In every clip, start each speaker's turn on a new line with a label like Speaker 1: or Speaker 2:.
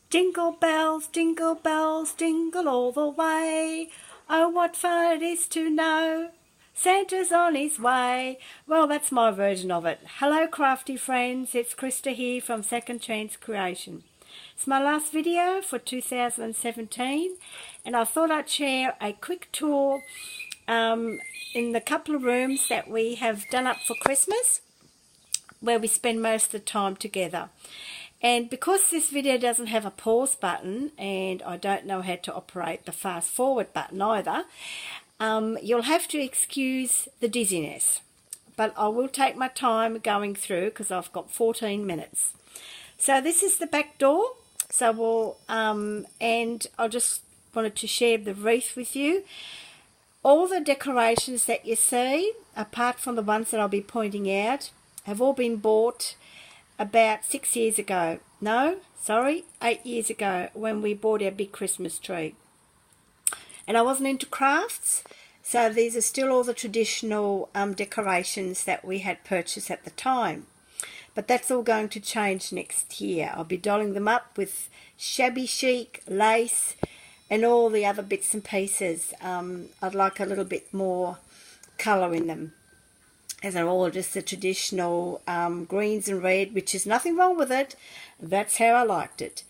Speaker 1: jingle bells, jingle all the way. Oh, what fun it is to know Santa's on his way. Well, that's my version of it. Hello, crafty friends. It's Krista here from Second Chance Creation. It's my last video for 2017, and I thought I'd share a quick tour in the couple of rooms that we have done up for Christmas, where we spend most of the time together. And because this video doesn't have a pause button, and I don't know how to operate the fast forward button either, you'll have to excuse the dizziness. But I will take my time going through because I've got 14 minutes. So this is the back door. So we'll, and I just wanted to share the wreath with you. All the decorations that you see, apart from the ones that I'll be pointing out, have all been bought about 6 years ago. No, sorry, 8 years ago when we bought our big Christmas tree. And I wasn't into crafts, so these are still all the traditional decorations that we had purchased at the time. But that's all going to change next year. I'll be dolling them up with shabby chic, lace, and all the other bits and pieces. I'd like a little bit more colour in them, as they're all just the traditional greens and red, which is nothing wrong with it. That's how I liked it.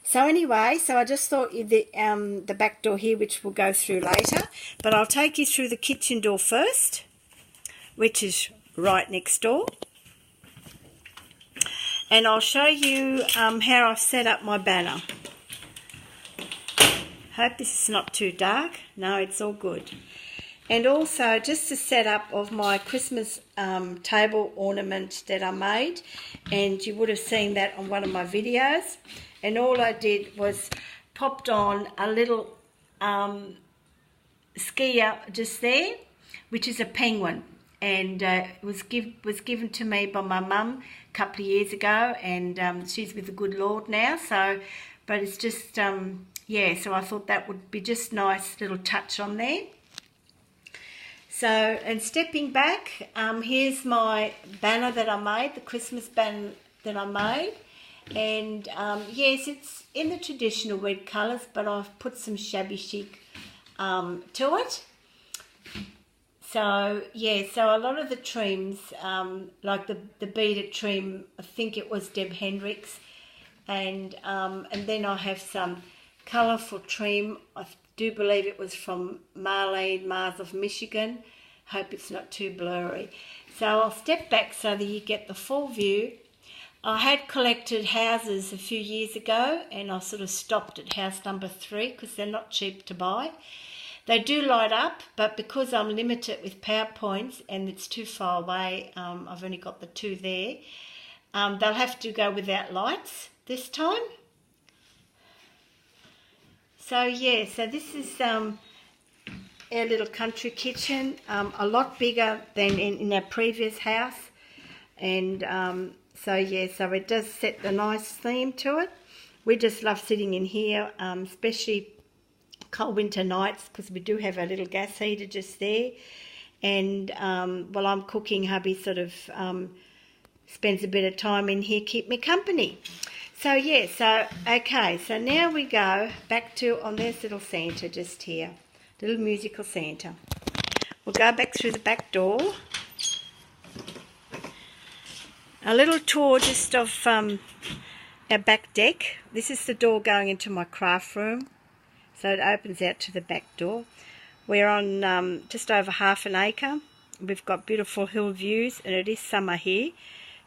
Speaker 1: So anyway, so I just thought the back door here, which we'll go through later, but I'll take you through the kitchen door first, which is right next door. And I'll show you how I've set up my banner. Hope this is not too dark. No, it's all good. And also just a setup of my Christmas table ornament that I made. And you would have seen that on one of my videos. And all I did was popped on a little skier just there, which is a penguin. And it was given to me by my mum a couple of years ago. And she's with the good Lord now. So, but it's just, yeah, so I thought that would be just nice little touch on there. So, and stepping back, here's my banner that I made, the Christmas banner that I made. And yes, it's in the traditional red colours, but I've put some shabby chic to it. So, yeah, so a lot of the trims, like the beaded trim, I think it was Deb Hendricks. And then I have some colourful trim. I do believe it was from Marlene Mars of Michigan. Hope it's not too blurry. So I'll step back so that you get the full view. I had collected houses a few years ago, and I sort of stopped at house number 3 because they're not cheap to buy. They do light up, but because I'm limited with PowerPoints and it's too far away, I've only got the 2 there, they'll have to go without lights this time. So yeah, so this is our little country kitchen, a lot bigger than in our previous house. And so yeah, so it does set a nice theme to it. We just love sitting in here, especially cold winter nights, because we do have a little gas heater just there. And while I'm cooking, hubby sort of spends a bit of time in here, keep me company. So yeah, so okay, so now we go back to, on this little Santa just here, little musical Santa. We'll go back through the back door. A little tour just of our back deck. This is the door going into my craft room. So it opens out to the back door. We're on just over half an acre. We've got beautiful hill views, and it is summer here.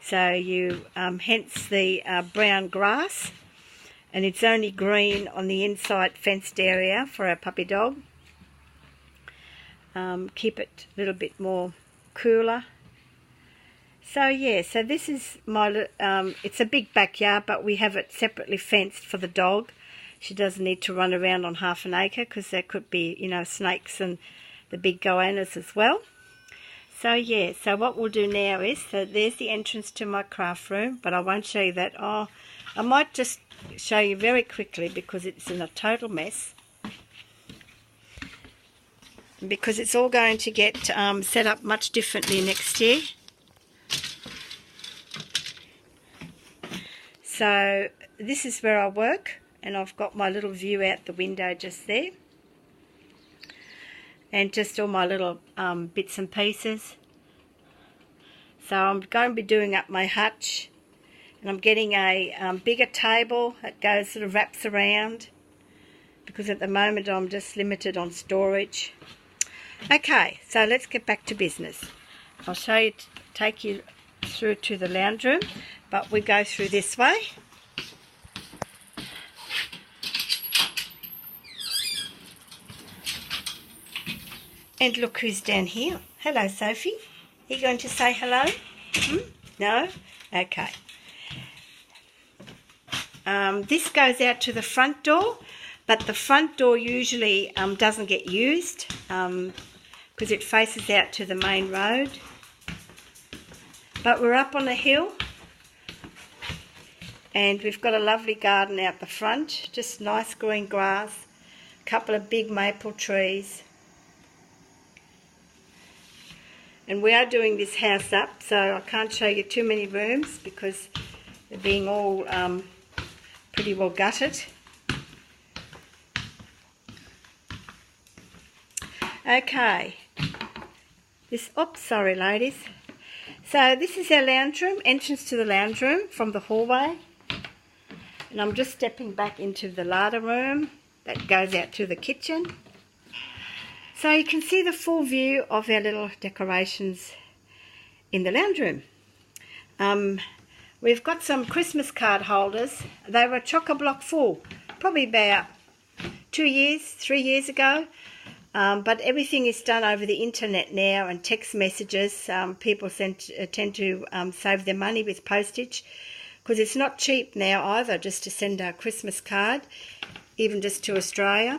Speaker 1: So you, hence the brown grass, and it's only green on the inside fenced area for our puppy dog. Keep it a little bit more cooler. So yeah, so this is my, it's a big backyard, but we have it separately fenced for the dog. She doesn't need to run around on half an acre because there could be, you know, snakes and the big goannas as well. So yeah, so what we'll do now is, so there's the entrance to my craft room, but I won't show you that. Oh, I might just show you very quickly because it's in a total mess. Because it's all going to get set up much differently next year. So this is where I work, and I've got my little view out the window just there, and just all my little bits and pieces. So I'm going to be doing up my hutch, and I'm getting a bigger table that goes sort of wraps around, because at the moment I'm just limited on storage. Okay, so let's get back to business. I'll show you, take you through to the lounge room, but we go through this way. And look who's down here. Hello, Sophie. Are you going to say hello? No? Okay. This goes out to the front door, but the front door usually doesn't get used because it faces out to the main road. But we're up on a hill, and we've got a lovely garden out the front, just nice green grass, a couple of big maple trees. And we are doing this house up, so I can't show you too many rooms because they're being all pretty well gutted. Okay. Sorry ladies. So this is our lounge room, entrance to the lounge room from the hallway. And I'm just stepping back into the larder room that goes out to the kitchen. So you can see the full view of our little decorations in the lounge room. We've got some Christmas card holders. They were chock-a-block full, probably about 3 years ago. But everything is done over the internet now and text messages. People tend to save their money with postage, because it's not cheap now either just to send a Christmas card, even just to Australia.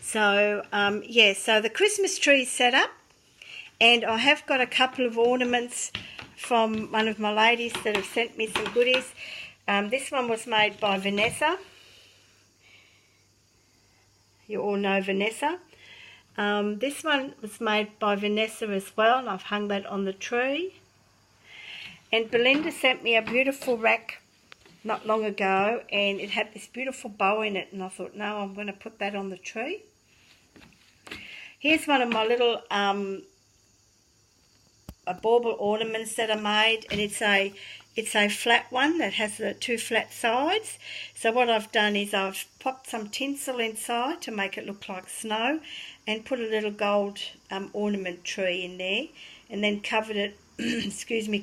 Speaker 1: So, yeah, so the Christmas tree is set up, and I have got a couple of ornaments from one of my ladies that have sent me some goodies. This one was made by Vanessa. You all know Vanessa. This one was made by Vanessa as well, and I've hung that on the tree. And Belinda sent me a beautiful rack not long ago, and it had this beautiful bow in it, and I thought, no, I'm going to put that on the tree. Here's one of my little bauble ornaments that I made, and it's a flat one that has the two flat sides. So what I've done is I've popped some tinsel inside to make it look like snow, and put a little gold ornament tree in there, and then covered it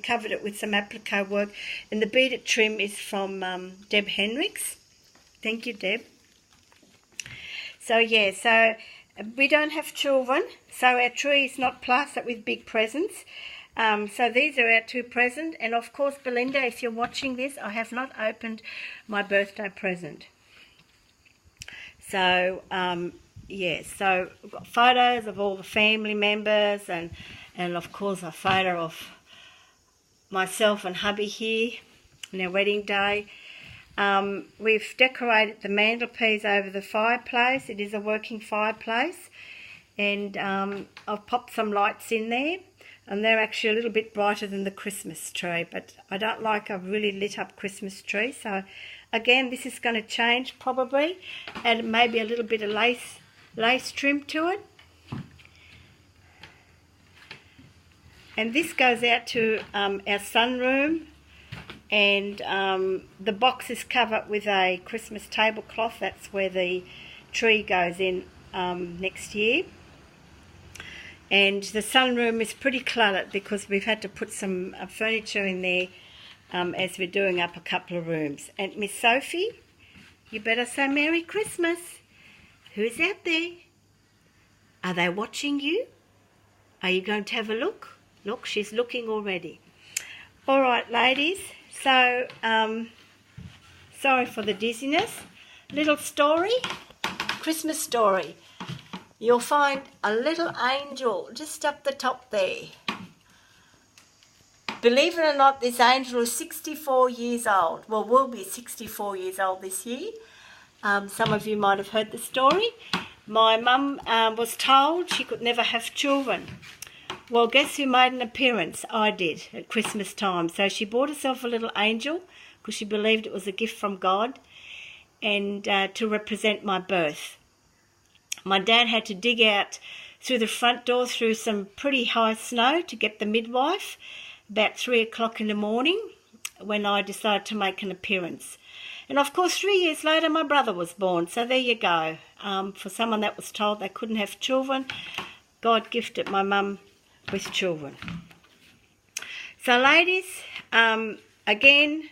Speaker 1: covered it with some applique work. And the beaded trim is from Deb Henricks. Thank you, Deb. So yeah, so we don't have children, so our tree is not plastered with big presents. So these are our two presents, and of course, Belinda, if you're watching this, I have not opened my birthday present. So yeah, so we've got photos of all the family members, and of course a photo of myself and hubby here on our wedding day. We've decorated the mantelpiece over the fireplace. It is a working fireplace, and I've popped some lights in there, and they're actually a little bit brighter than the Christmas tree, but I don't like a really lit up Christmas tree. So again, this is going to change probably, and maybe a little bit of lace trim to it. And this goes out to our sunroom, and the box is covered with a Christmas tablecloth. That's where the tree goes in next year. And the sunroom is pretty cluttered because we've had to put some furniture in there as we're doing up a couple of rooms. And Miss Sophie, you better say Merry Christmas. Who's out there? Are they watching you? Are you going to have a look? Look, she's looking already. All right, ladies. So, sorry for the dizziness. Little story, Christmas story. You'll find a little angel just up the top there. Believe it or not, this angel is 64 years old. Well, will be 64 years old this year. Some of you might have heard the story. My mum was told she could never have children. Well, guess who made an appearance? I did, at Christmas time. So she bought herself a little angel because she believed it was a gift from God. and to represent my birth. My dad had to dig out through the front door through some pretty high snow to get the midwife about 3 o'clock in the morning when I decided to make an appearance. And of course 3 years later my brother was born, so there you go. For someone that was told they couldn't have children, God gifted my mum with children. So ladies, again,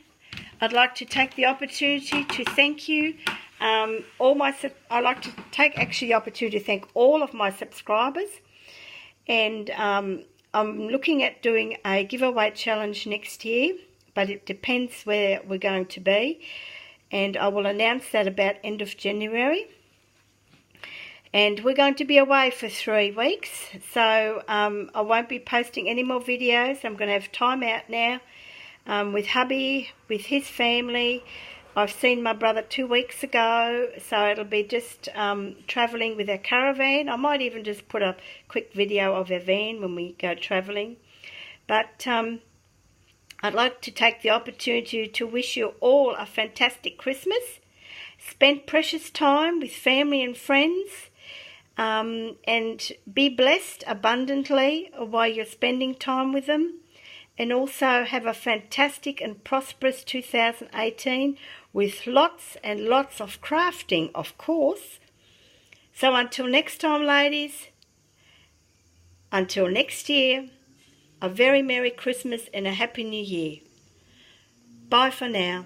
Speaker 1: I'd like to take the opportunity to thank you. I'd like to take actually the opportunity to thank all of my subscribers, and I'm looking at doing a giveaway challenge next year, but it depends where we're going to be, and I will announce that about end of January. And we're going to be away for 3 weeks, so I won't be posting any more videos. I'm going to have time out now with hubby, with his family. I've seen my brother 2 weeks ago, so it'll be just travelling with our caravan. I might even just put a quick video of our van when we go travelling. But I'd like to take the opportunity to wish you all a fantastic Christmas. Spend precious time with family and friends. And be blessed abundantly while you're spending time with them, and also have a fantastic and prosperous 2018 with lots and lots of crafting, of course. So until next time, ladies, until next year, a very Merry Christmas and a Happy New Year. Bye for now.